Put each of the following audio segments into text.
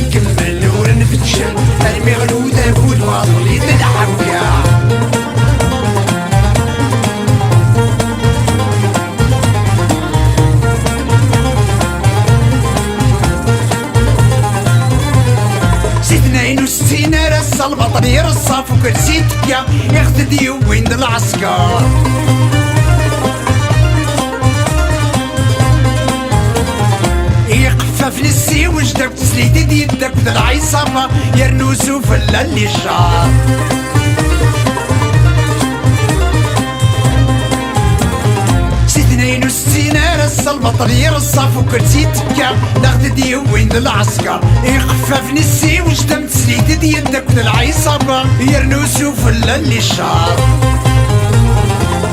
نكمل نور نفتشل المغلودة والباطل يتنحوكا. سيتنين وستين رس البطل يرصف وكرسيتك يغتدي وين العسكر. يقفف للسي وجدك تسليتي ديدك ذا العصابة يرنوسو فلا اللي شار. سيتنين وستين رس البطل يرصف وكرسيتك نغتدي وين العسكر. يقفف للسي وجدك تسليتي ديدك ذا العصابة يرنوسو فلا اللي شار.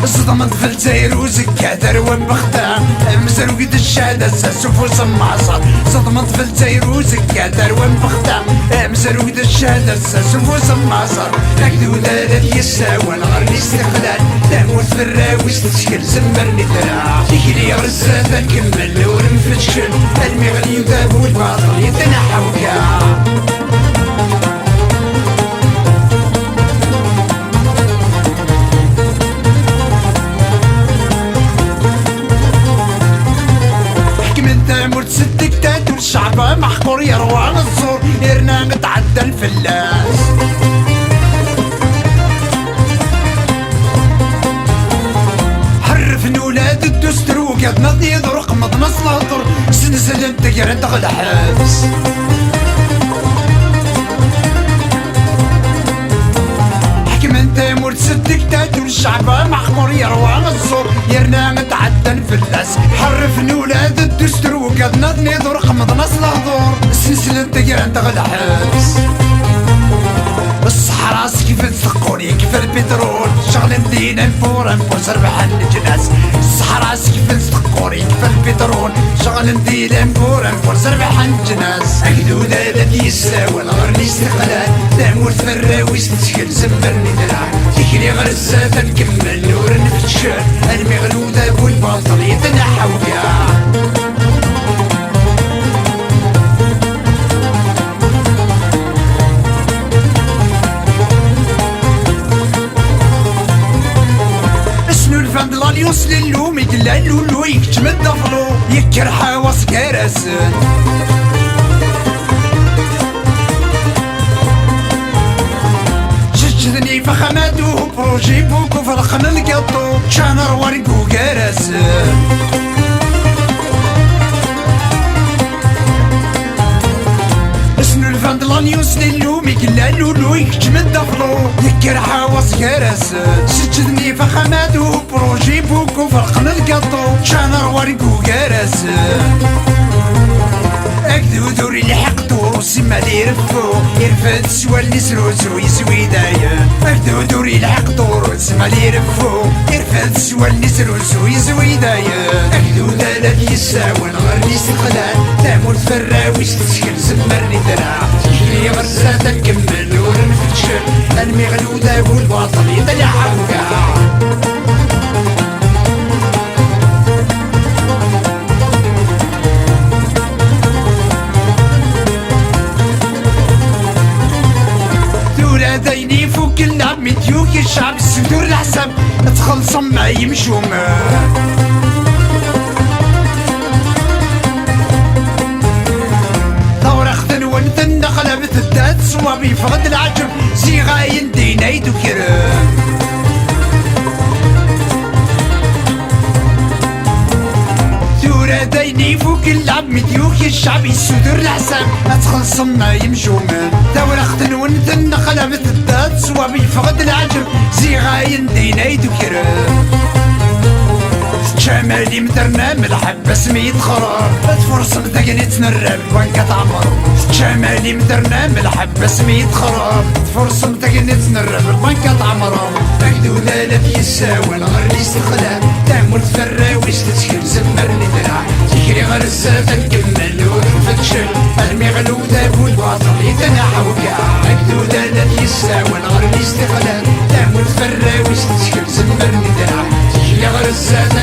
صدمت في الجزائر وزكاتر ومبختار مزروق الشهادة ساسوف وسمعصر. صدمت في الجزائر وزكاتر ومبختار مزروق الشهادة ساسوف وسمعصر. هكذا ذات يساوى الغرب استقلال تموت في الراويس تشكل زمرني ترى. تجري غرزة نكمل نور نفتشل المغني ذاب والباطل يتنحوكا. تصدق تاتو الشعب محقور يروان الزور يرنا متعدى الفلاس. حرفن ولاد الدستر وقاد نضي ذرق مضمص لاطر سنسل انت قرنت غد حبس. حكم تامور تصدق تاتو الشعب محقور يروان الزور يرنا متعدى الفلاس. حرفن ولاد الدستر وقاد نضني ذرق مضمص لاطر سنسل انت قرنت غد حبس. الصحراء كيف تثقوني كيف البترول شغل ندينا نفور سربح الجناس. الصحراء كيف تثقوني كيف البترول شغل ندينا نفور سربح الجناس. أكدو ذات يساوى الغرب استقلال تموت في الراويس تشكل زمرني دراع. تكري غرزة نكمل نور نفتشل المغلودة والباطل يتنحوكا. الفندلال يوصل اللوم يدلال لولو يكتم الدفلو يكر حواس كراسن. جدني فخماتو بروجي بوكو فرخنا القطو شانر ورقو كراسن. الفندلان يوصل اللوم يدلال لولو يكتم الدفلو يكر حواس كراسن. سجدني فخماتو بروجي بوكو فرقنا القطو شانر ورقو كراسن. اكدو دوري لحق دورو سما لي يرفو يرفد سوا اللي سروسو يسوي دايا. اكدو دوري لحق دورو سما لي يرفو يرفد سوا اللي سروسو يسوي دايا. اكدو ذات يساوى الغرب استقلال تموت في الراويس تشكل زمرني دراع. تجري غرزة نكمل نور نفتشل المغلودة والباطل يتنحوكا. دايني فوق اللعب مديوك الشعب السدور الحساب تخلصم ما يمشوم. ثورة خذن ونثن خلبت الدات صوابي فقد العجب زي غاين دينا يدو كرم. ثورة دايني فوق اللعب مديوك الشعب السدور الحساب تخلصم ما يمشوم. ثورة خذن ونثن خلبت الدات صوابي فقد العجب زي غاين دينا يدو كرم. شمالي مدرنا ملحب سميت خرار تفرص متقني تنرب وانك تعمر. شمالي مدرنا ملحب سميت خرار تفرص متقني تنرب وانك تعمر. اكدو ذات يساوى الغرب استقلال تموت في الراويس تشكل زمرني دراع. تجري غرزة نكمل نور نفتشل المغلودة والباطل يتنحوكا. اكدو ذات يساوى الغرب استقلال تموت في الراويس تشكل زمرني دراع. تجري غرزة